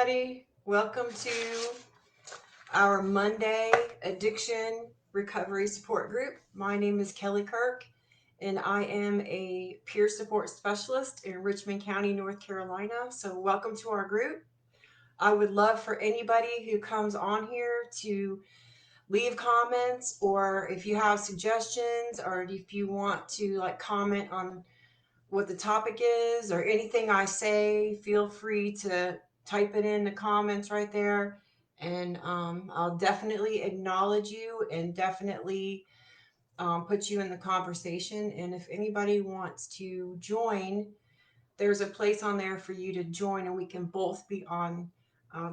everybody. Welcome to our Monday Addiction Recovery Support Group. My name is Kelly Kirk, and I am a peer support specialist in Richmond County, North Carolina. So, welcome to our group. I would love for anybody who comes on here to leave comments, or if you have suggestions, or if you want to comment on what the topic is or anything I say, feel free to type it in the comments right there. And I'll definitely acknowledge you and definitely put you in the conversation. And if anybody wants to join, there's a place on there for you to join, and we can both be on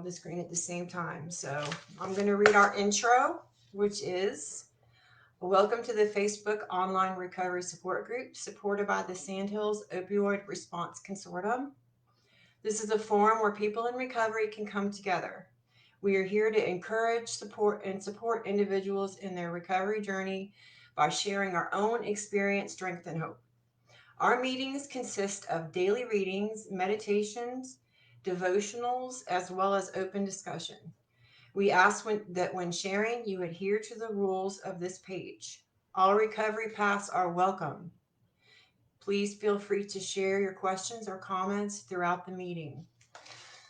the screen at the same time. So I'm going to read our intro, which is welcome to the Facebook Online Recovery Support Group supported by the Sandhills Opioid Response Consortium. This is a forum where people in recovery can come together. We are here to encourage, support individuals in their recovery journey by sharing our own experience, strength, and hope. Our meetings consist of daily readings, meditations, devotionals, as well as open discussion. We ask that when sharing, you adhere to the rules of this page. All recovery paths are welcome. Please feel free to share your questions or comments throughout the meeting.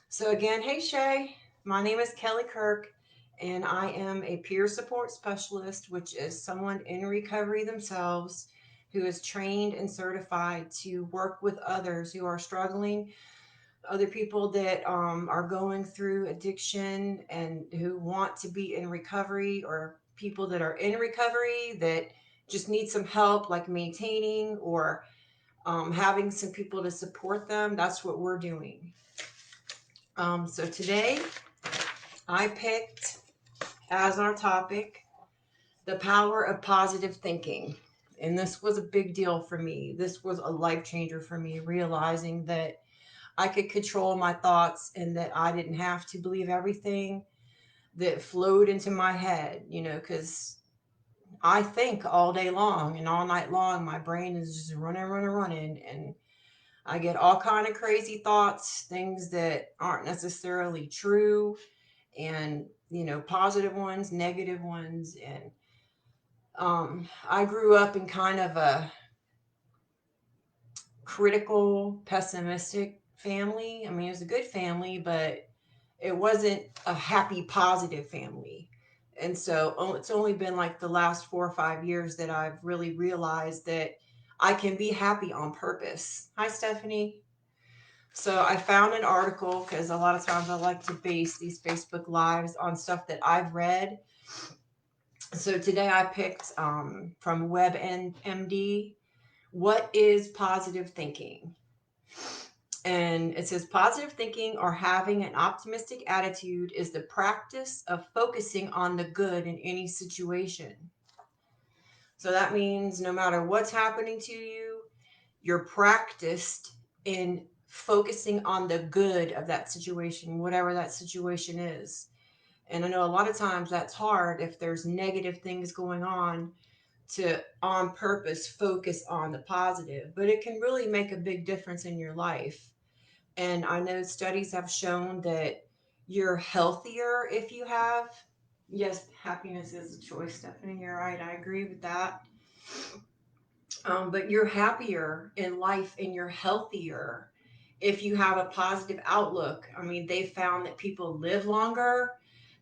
So again, hey Shay, my name is Kelly Kirk, and I am a peer support specialist, which is someone in recovery themselves who is trained and certified to work with others who are struggling, other people that are going through addiction and who want to be in recovery, or people that are in recovery that just need some help, like maintaining or having some people to support them. That's what we're doing. So today I picked as our topic the power of positive thinking. And this was a big deal for me. This was a life changer for me, realizing that I could control my thoughts and that I didn't have to believe everything that flowed into my head, because I think all day long and all night long. My brain is just running, and I get all kind of crazy thoughts, things that aren't necessarily true, and positive ones, negative ones. And I grew up in kind of a critical, pessimistic family. I mean, it was a good family, but it wasn't a happy, positive family. And so it's only been like the last 4 or 5 years that I've really realized that I can be happy on purpose. Hi, Stephanie. So I found an article, because a lot of times I like to base these Facebook Lives on stuff that I've read. So today I picked from WebMD, what is positive thinking? And it says positive thinking, or having an optimistic attitude, is the practice of focusing on the good in any situation. So that means no matter what's happening to you, you're practiced in focusing on the good of that situation, whatever that situation is. And I know a lot of times that's hard if there's negative things going on, to on purpose focus on the positive, but it can really make a big difference in your life. And I know studies have shown that you're healthier if you have, yes, happiness is a choice, Stephanie. You're right. I agree with that. But you're happier in life and you're healthier if you have a positive outlook. I mean, they found that people live longer,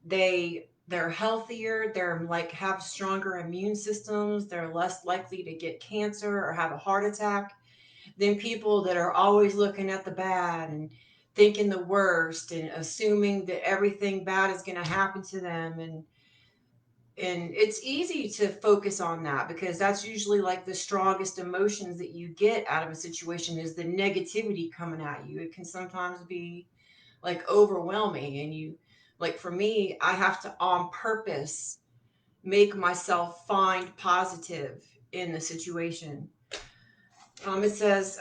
they're healthier, they're like have stronger immune systems, they're less likely to get cancer or have a heart attack than people that are always looking at the bad and thinking the worst and assuming that everything bad is going to happen to them. And it's easy to focus on that, because that's usually like the strongest emotions that you get out of a situation is the negativity coming at you. It can sometimes be like overwhelming, and you, like for me, I have to on purpose make myself find positive in the situation. It says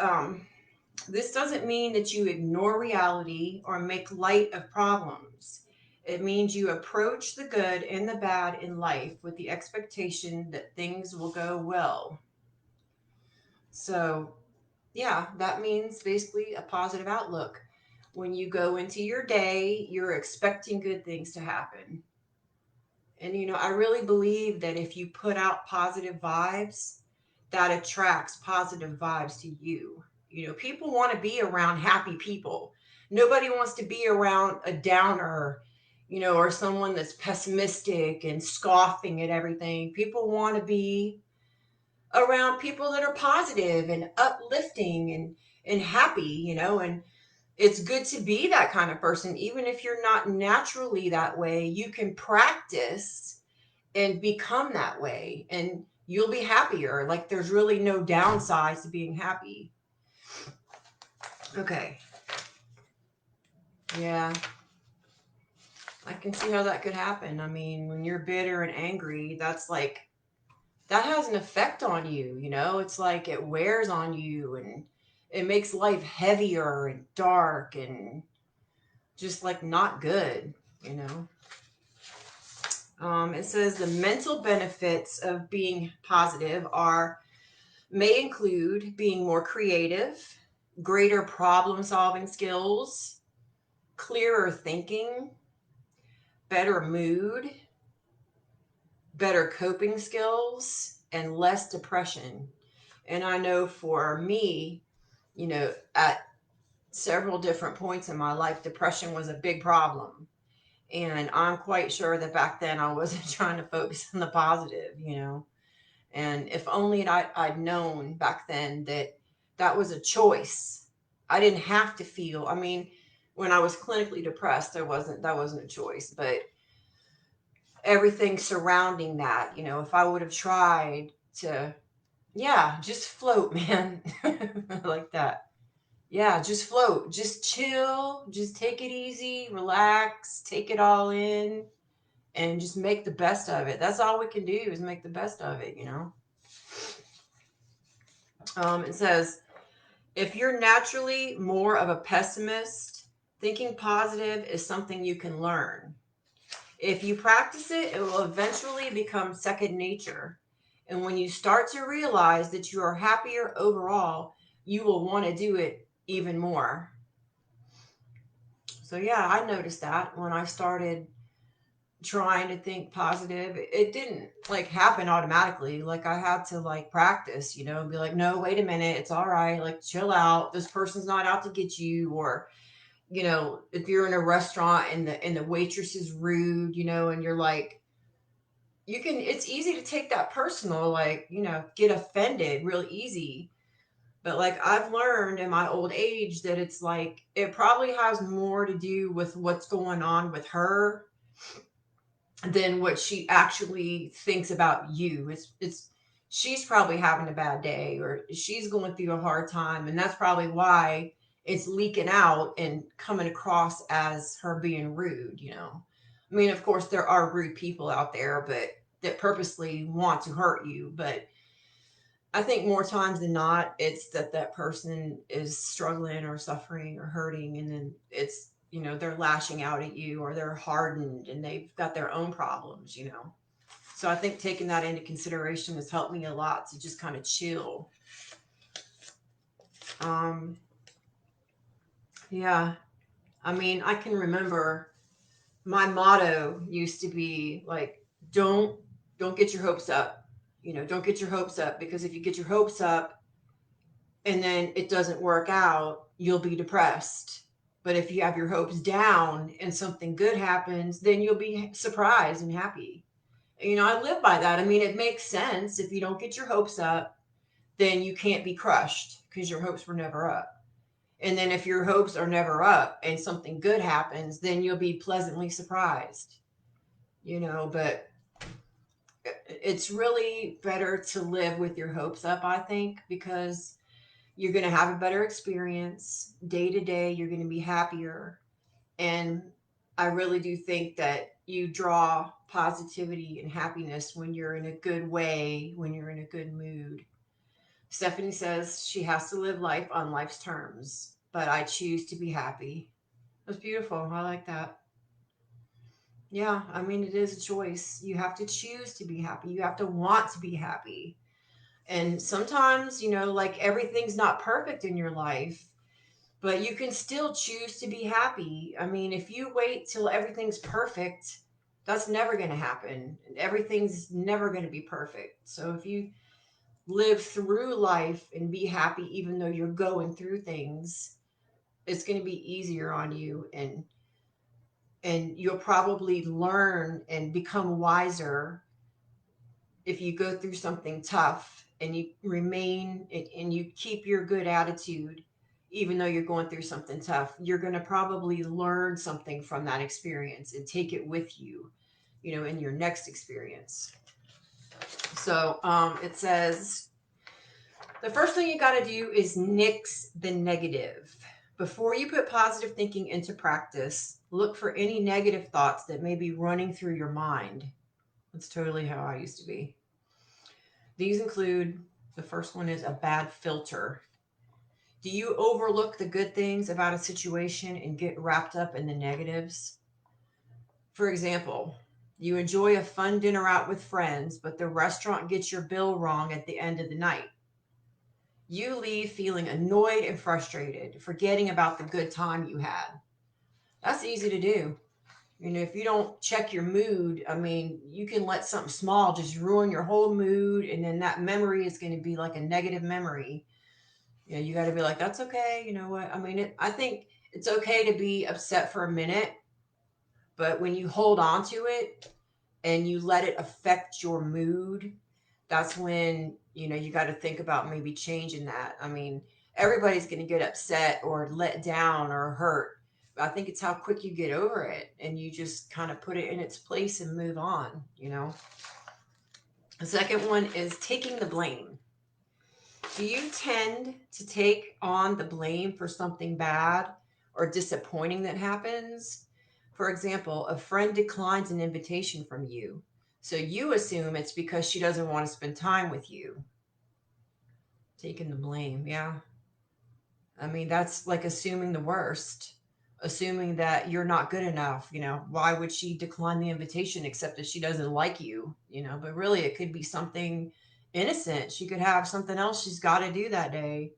this doesn't mean that you ignore reality or make light of problems. It means you approach the good and the bad in life with the expectation that things will go well. So, yeah, that means basically a positive outlook. When you go into your day, you're expecting good things to happen. And, I really believe that if you put out positive vibes, that attracts positive vibes to you. People want to be around happy people. Nobody wants to be around a downer, or someone that's pessimistic and scoffing at everything. People want to be around people that are positive and uplifting and happy, and it's good to be that kind of person. Even if you're not naturally that way, you can practice and become that way, and you'll be happier. Like, there's really no downsides to being happy. Okay. Yeah, I can see how that could happen. I mean, when you're bitter and angry, that's like, that has an effect on you, it's like it wears on you, and it makes life heavier and dark and just like not good, you know it says the mental benefits of being positive are may include being more creative, greater problem solving skills, clearer thinking, better mood, better coping skills, and less depression. And I know for me, at several different points in my life, depression was a big problem. And I'm quite sure that back then I wasn't trying to focus on the positive, And if only I'd known back then that that was a choice. I didn't have to feel. I mean, when I was clinically depressed, that wasn't a choice. But everything surrounding that, if I would have tried to, yeah, just float, man, like that. Yeah, just float, just chill, just take it easy, relax, take it all in, and just make the best of it. That's all we can do is make the best of it. It says, if you're naturally more of a pessimist, thinking positive is something you can learn. If you practice it, it will eventually become second nature. And when you start to realize that you are happier overall, you will want to do it even more. So, yeah, I noticed that when I started trying to think positive, it didn't like happen automatically. Like, I had to like practice, and be like, no, wait a minute, it's all right, like, chill out, this person's not out to get you. Or if you're in a restaurant and the waitress is rude, and you're like, it's easy to take that personal, like, get offended really easy. But like, I've learned in my old age that it's like it probably has more to do with what's going on with her than what she actually thinks about you. It's she's probably having a bad day, or she's going through a hard time, and that's probably why it's leaking out and coming across as her being rude. I mean, of course there are rude people out there, but that purposely want to hurt you. But I think more times than not, it's that that person is struggling or suffering or hurting, and then it's, they're lashing out at you, or they're hardened and they've got their own problems. So I think taking that into consideration has helped me a lot to just kind of chill. Um, yeah, I mean, I can remember my motto used to be like, don't don't get your hopes up. Don't get your hopes up, because if you get your hopes up and then it doesn't work out, you'll be depressed. But if you have your hopes down and something good happens, then you'll be surprised and happy. I live by that. I mean, it makes sense. If you don't get your hopes up, then you can't be crushed because your hopes were never up. And then if your hopes are never up and something good happens, then you'll be pleasantly surprised. But it's really better to live with your hopes up, I think, because you're going to have a better experience day to day. You're going to be happier. And I really do think that you draw positivity and happiness when you're in a good way, when you're in a good mood. Stephanie says she has to live life on life's terms, but I choose to be happy. That's beautiful. I like that. Yeah, I mean, it is a choice. You have to choose to be happy. You have to want to be happy. And sometimes, like, everything's not perfect in your life, but you can still choose to be happy. I mean, if you wait till everything's perfect, that's never going to happen. Everything's never going to be perfect. So if you live through life and be happy even though you're going through things, it's going to be easier on you, and you'll probably learn and become wiser if you go through something tough and you remain and you keep your good attitude even though you're going through something tough. You're going to probably learn something from that experience and take it with you, in your next experience. So it says the first thing you got to do is nix the negative. Before you put positive thinking into practice, look for any negative thoughts that may be running through your mind. That's totally how I used to be. These include, the first one is a bad filter. Do you overlook the good things about a situation and get wrapped up in the negatives? For example, you enjoy a fun dinner out with friends, but the restaurant gets your bill wrong at the end of the night. You leave feeling annoyed and frustrated, forgetting about the good time you had. That's easy to do. If you don't check your mood, I mean, you can let something small just ruin your whole mood, and then that memory is going to be like a negative memory. You got to be like, that's okay. You know what? I mean, I think it's okay to be upset for a minute, but when you hold on to it and you let it affect your mood, that's when, you got to think about maybe changing that. I mean, everybody's going to get upset or let down or hurt. I think it's how quick you get over it and you just kind of put it in its place and move on. The second one is taking the blame. Do you tend to take on the blame for something bad or disappointing that happens? For example, a friend declines an invitation from you, so you assume it's because she doesn't want to spend time with you. Taking the blame, yeah. I mean, that's like assuming the worst, assuming that you're not good enough. Why would she decline the invitation except that she doesn't like you? But really, it could be something innocent. She could have something else she's got to do that day.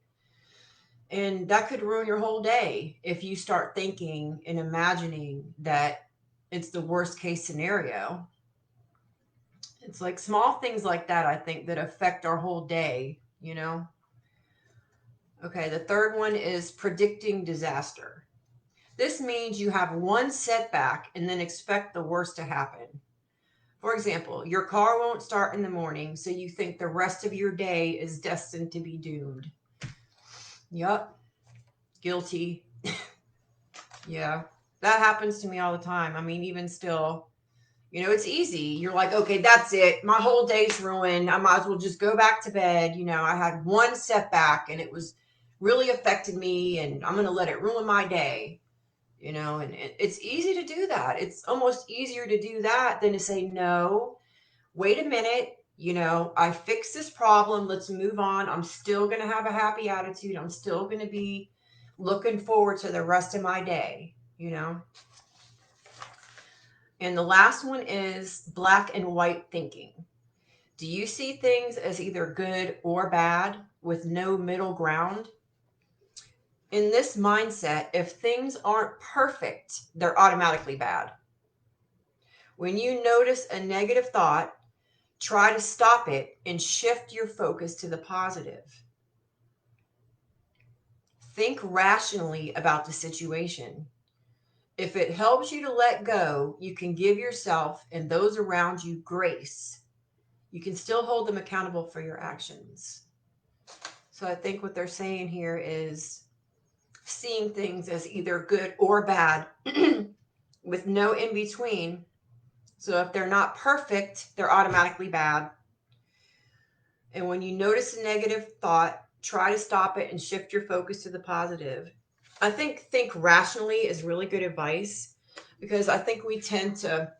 And that could ruin your whole day if you start thinking and imagining that it's the worst case scenario. It's like small things like that, I think, that affect our whole day. Okay, the third one is predicting disaster. This means you have one setback and then expect the worst to happen. For example, your car won't start in the morning, so you think the rest of your day is destined to be doomed. Yup, guilty. Yeah, that happens to me all the time. I mean, even still, it's easy. You're like, okay, that's it. My whole day's ruined. I might as well just go back to bed. I had one setback and it was really affected me, and I'm going to let it ruin my day. And it's easy to do that. It's almost easier to do that than to say, no, wait a minute. I fixed this problem. Let's move on. I'm still going to have a happy attitude. I'm still going to be looking forward to the rest of my day. And the last one is black and white thinking. Do you see things as either good or bad with no middle ground? In this mindset, if things aren't perfect, they're automatically bad. When you notice a negative thought, try to stop it and shift your focus to the positive. Think rationally about the situation. If it helps you to let go, you can give yourself and those around you grace. You can still hold them accountable for your actions. So I think what they're saying here is seeing things as either good or bad with no in between. So if they're not perfect, they're automatically bad. And when you notice a negative thought, try to stop it and shift your focus to the positive. I think rationally is really good advice, because I think we tend to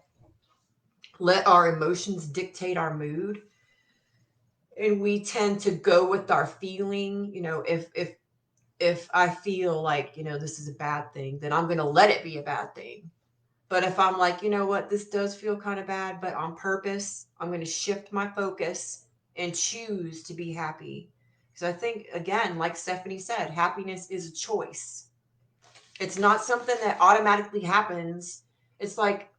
let our emotions dictate our mood, and we tend to go with our feeling. If I feel like, this is a bad thing, then I'm going to let it be a bad thing. But if I'm like, you know what, this does feel kind of bad, but on purpose, I'm going to shift my focus and choose to be happy. Because I think, again, like Stephanie said, happiness is a choice. It's not something that automatically happens. It's like,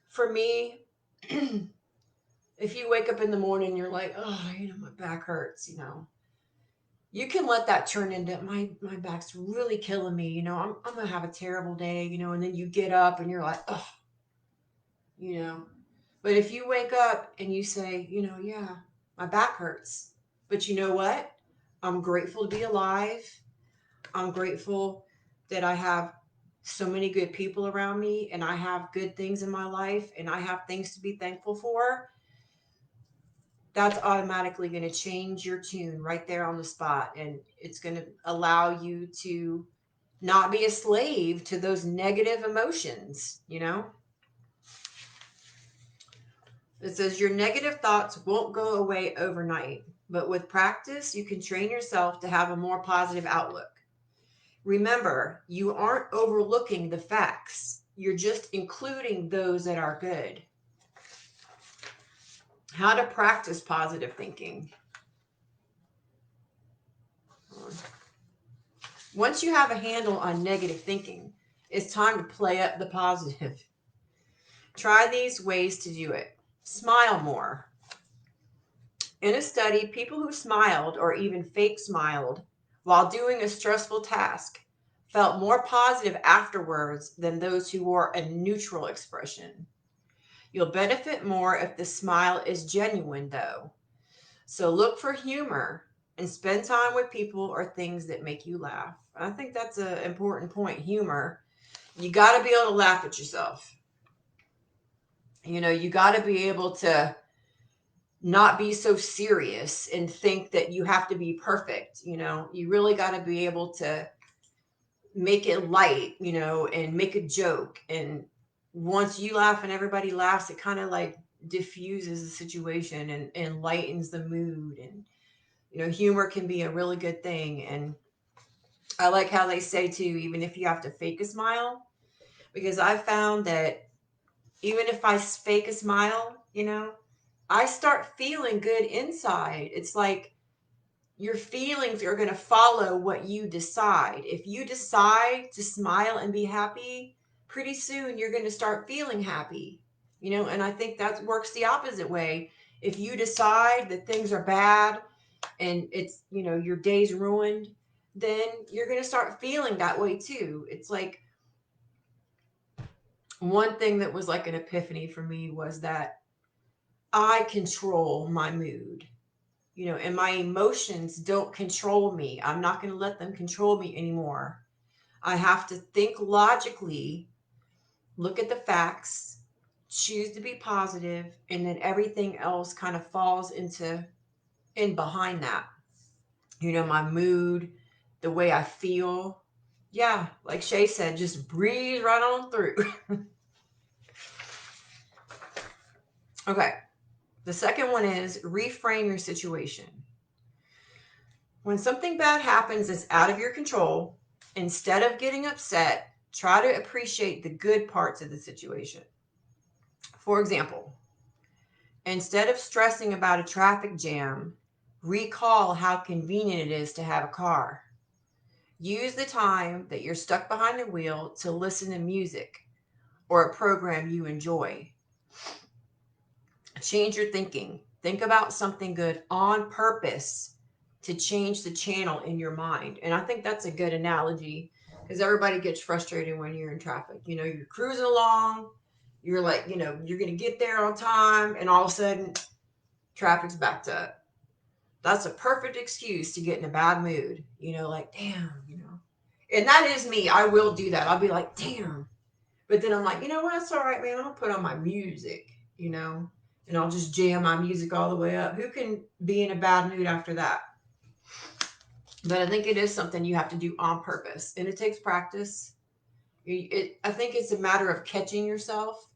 for me, if you wake up in the morning, you're like, oh, my back hurts, you can let that turn into my back's really killing me, I'm gonna have a terrible day, and then you get up and you're like, oh, you know. But if you wake up and you say, yeah, my back hurts, but you know what? I'm grateful to be alive. I'm grateful that I have so many good people around me and I have good things in my life and I have things to be thankful for. That's automatically going to change your tune right there on the spot. And it's going to allow you to not be a slave to those negative emotions. It says your negative thoughts won't go away overnight, but with practice, you can train yourself to have a more positive outlook. Remember, you aren't overlooking the facts. You're just including those that are good. How to practice positive thinking. Once you have a handle on negative thinking, it's time to play up the positive. Try these ways to do it. Smile more. In a study, people who smiled or even fake smiled while doing a stressful task felt more positive afterwards than those who wore a neutral expression. You'll benefit more if the smile is genuine, though. So look for humor and spend time with people or things that make you laugh. I think that's an important point, humor. You got to be able to laugh at yourself. You got to be able to not be so serious and think that you have to be perfect. You really got to be able to make it light, and make a joke. And once you laugh and everybody laughs, it kind of like diffuses the situation and lightens the mood. And, humor can be a really good thing. And I like how they say too, even if you have to fake a smile, because I found that even if I fake a smile, I start feeling good inside. It's like your feelings are going to follow what you decide. If you decide to smile and be happy, pretty soon you're going to start feeling happy. And I think that works the opposite way. If you decide that things are bad and it's, your day's ruined, then you're going to start feeling that way too. It's like one thing that was like an epiphany for me was that I control my mood. And my emotions don't control me. I'm not going to let them control me anymore. I have to think logically, look at the facts, choose to be positive, and then everything else kind of falls in behind that. My mood, the way I feel. Yeah, like Shay said, just breathe right on through. Okay. The second one is reframe your situation. When something bad happens that's out of your control, instead of getting upset, try to appreciate the good parts of the situation. For example, instead of stressing about a traffic jam, recall how convenient it is to have a car. Use the time that you're stuck behind the wheel to listen to music or a program you enjoy. Change your thinking. Think about something good on purpose to change the channel in your mind. And I think that's a good analogy because everybody gets frustrated when you're in traffic. You're cruising along, you're like, you're going to get there on time, and all of a sudden, traffic's backed up. That's a perfect excuse to get in a bad mood. Like, damn. And that is me. I will do that. I'll be like, damn. But then I'm like, you know what? It's all right, man. I'm going to put on my music. And I'll just jam my music all the way up. Who can be in a bad mood after that? But I think it is something you have to do on purpose, and it takes practice. I think it's a matter of catching yourself.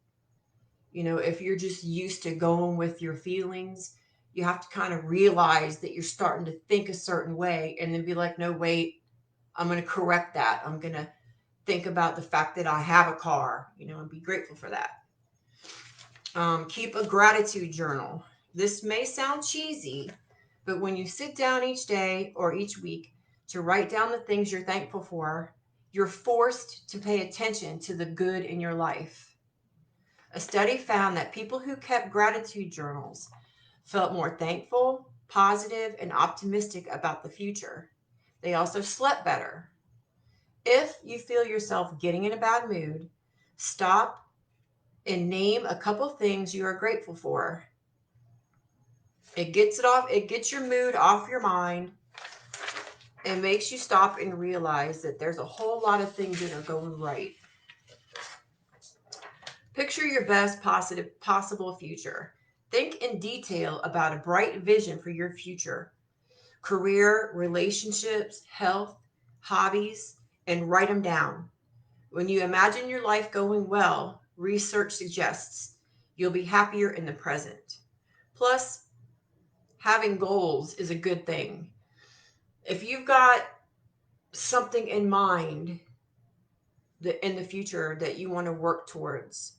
If you're just used to going with your feelings, you have to kind of realize that you're starting to think a certain way and then be like, no, wait, I'm going to correct that. I'm going to think about the fact that I have a car, and be grateful for that. Keep a gratitude journal. This may sound cheesy, but when you sit down each day or each week to write down the things you're thankful for, You're forced to pay attention to the good in your life. A study found that people who kept gratitude journals felt more thankful, positive, and optimistic about the future. They also slept better. If you feel yourself getting in a bad mood, stop and name a couple things you are grateful for. It gets your mood off your mind and makes you stop and realize that there's a whole lot of things that are going right. Picture your best positive possible future. Think in detail about a bright vision for your future, career, relationships, health, hobbies, and write them down. When you imagine your life going well, research suggests you'll be happier in the present. Plus, having goals is a good thing. If you've got something in mind that in the future that you want to work towards,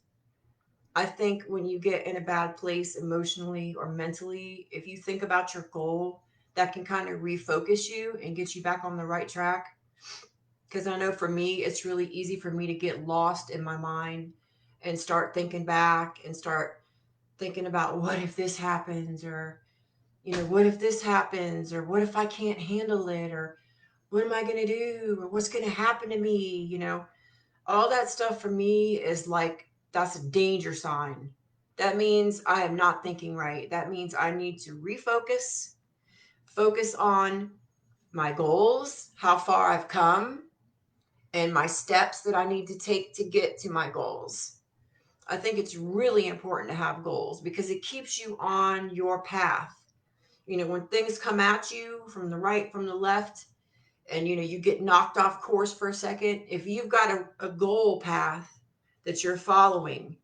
I think when you get in a bad place emotionally or mentally, if you think about your goal, that can kind of refocus you and get you back on the right track. Because I know for me, it's really easy for me to get lost in my mind and start thinking back and start thinking about what if this happens, or, what if this happens, or what if I can't handle it, or what am I going to do, or what's going to happen to me, all that stuff for me is like, that's a danger sign. That means I am not thinking right. That means I need to refocus, focus on my goals, how far I've come, and my steps that I need to take to get to my goals. I think it's really important to have goals because it keeps you on your path. When things come at you from the right, from the left, and you get knocked off course for a second, if you've got a goal path that you're following,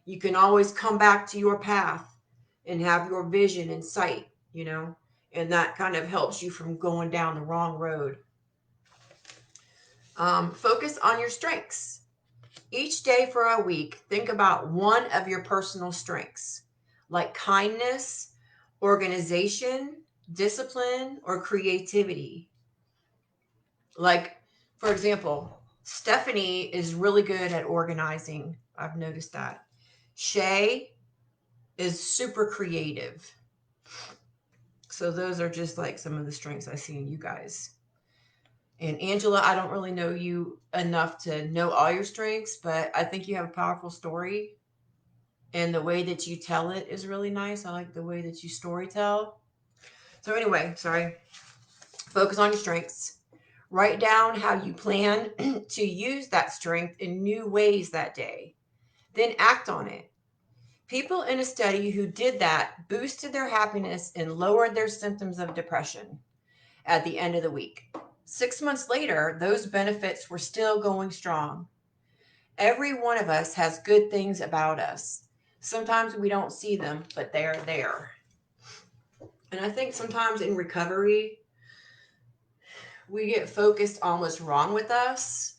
you can always come back to your path and have your vision in sight, and that kind of helps you from going down the wrong road. Focus on your strengths. Each day for a week, think about one of your personal strengths, like kindness, organization, discipline, or creativity. Like, for example, Stephanie is really good at organizing. I've noticed that. Shay is super creative. So those are just like some of the strengths I see in you guys. And Angela, I don't really know you enough to know all your strengths, but I think you have a powerful story. And the way that you tell it is really nice. I like the way that you story tell. So, anyway, sorry. Focus on your strengths. Write down how you plan to use that strength in new ways that day. Then act on it. People in a study who did that boosted their happiness and lowered their symptoms of depression at the end of the week. 6 months later, those benefits were still going strong. Every one of us has good things about us. Sometimes we don't see them, but they're there. And I think sometimes in recovery, we get focused on what's wrong with us,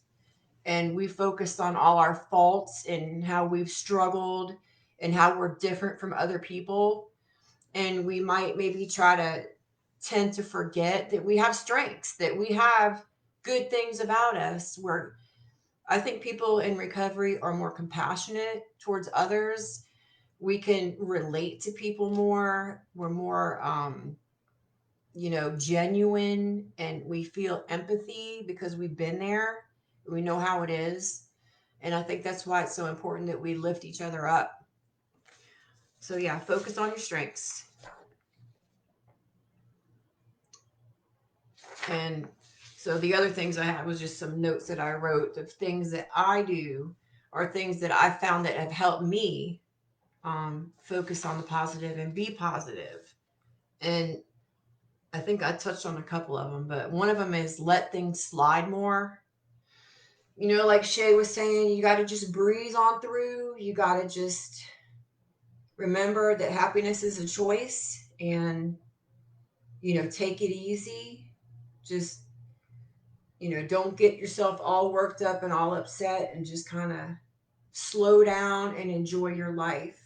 and we focus on all our faults and how we've struggled and how we're different from other people. And we might maybe try to tend to forget that we have strengths, that we have good things about us. Where I think people in recovery are more compassionate towards others. We can relate to people more. We're more, genuine, and we feel empathy because we've been there. We know how it is. And I think that's why it's so important that we lift each other up. So, yeah, focus on your strengths. And so the other things I had was just some notes that I wrote of things that I do, or things that I found that have helped me focus on the positive and be positive. And I think I touched on a couple of them, but one of them is let things slide more. Like Shay was saying, you got to just breeze on through. You got to just remember that happiness is a choice, and, take it easy. Just, don't get yourself all worked up and all upset, and just kind of slow down and enjoy your life.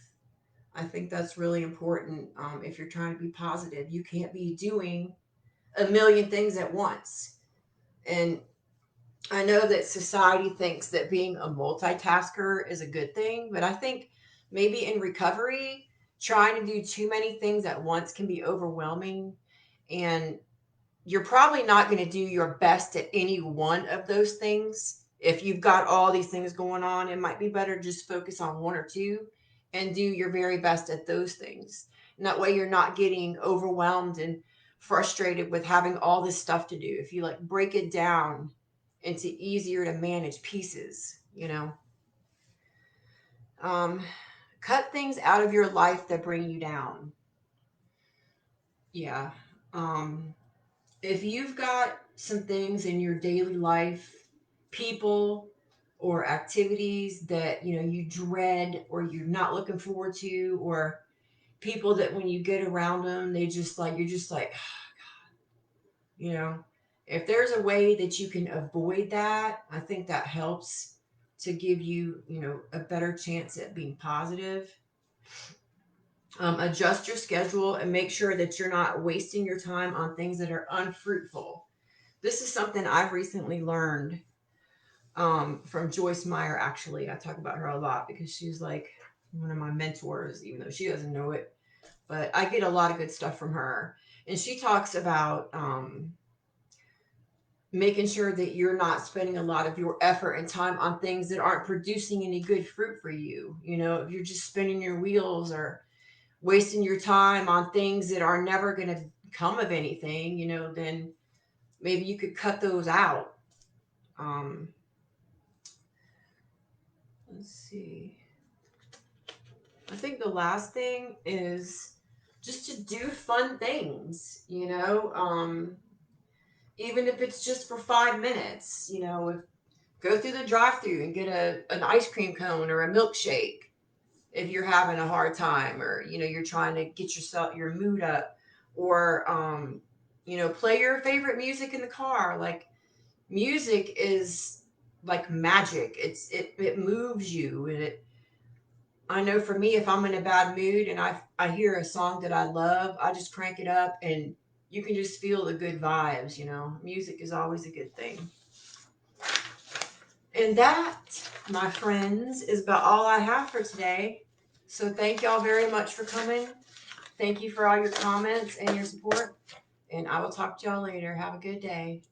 I think that's really important. If you're trying to be positive, you can't be doing a million things at once. And I know that society thinks that being a multitasker is a good thing, but I think maybe in recovery, trying to do too many things at once can be overwhelming. And you're probably not going to do your best at any one of those things. If you've got all these things going on, it might be better just focus on one or two and do your very best at those things. And that way you're not getting overwhelmed and frustrated with having all this stuff to do. If you like break it down into easier to manage pieces, um, cut things out of your life that bring you down. Yeah. Um, if you've got some things in your daily life, people or activities that you dread or you're not looking forward to, or people that when you get around them they just like you're just like you know if there's a way that you can avoid that, I think that helps to give you a better chance at being positive. Adjust your schedule and make sure that you're not wasting your time on things that are unfruitful. This is something I've recently learned from Joyce Meyer. Actually, I talk about her a lot because she's like one of my mentors, even though she doesn't know it. But I get a lot of good stuff from her. And she talks about making sure that you're not spending a lot of your effort and time on things that aren't producing any good fruit for you. If you're just spinning your wheels or wasting your time on things that are never going to come of anything, then maybe you could cut those out. Um, let's see. I think the last thing is just to do fun things, even if it's just for 5 minutes, go through the drive through and get an ice cream cone or a milkshake if you're having a hard time, or, you're trying to get your mood up, or, play your favorite music in the car. Like, music is like magic. It moves you, and I know for me, if I'm in a bad mood and I hear a song that I love, I just crank it up and you can just feel the good vibes, Music is always a good thing. And that, my friends, is about all I have for today. So thank y'all very much for coming. Thank you for all your comments and your support. And I will talk to y'all later. Have a good day.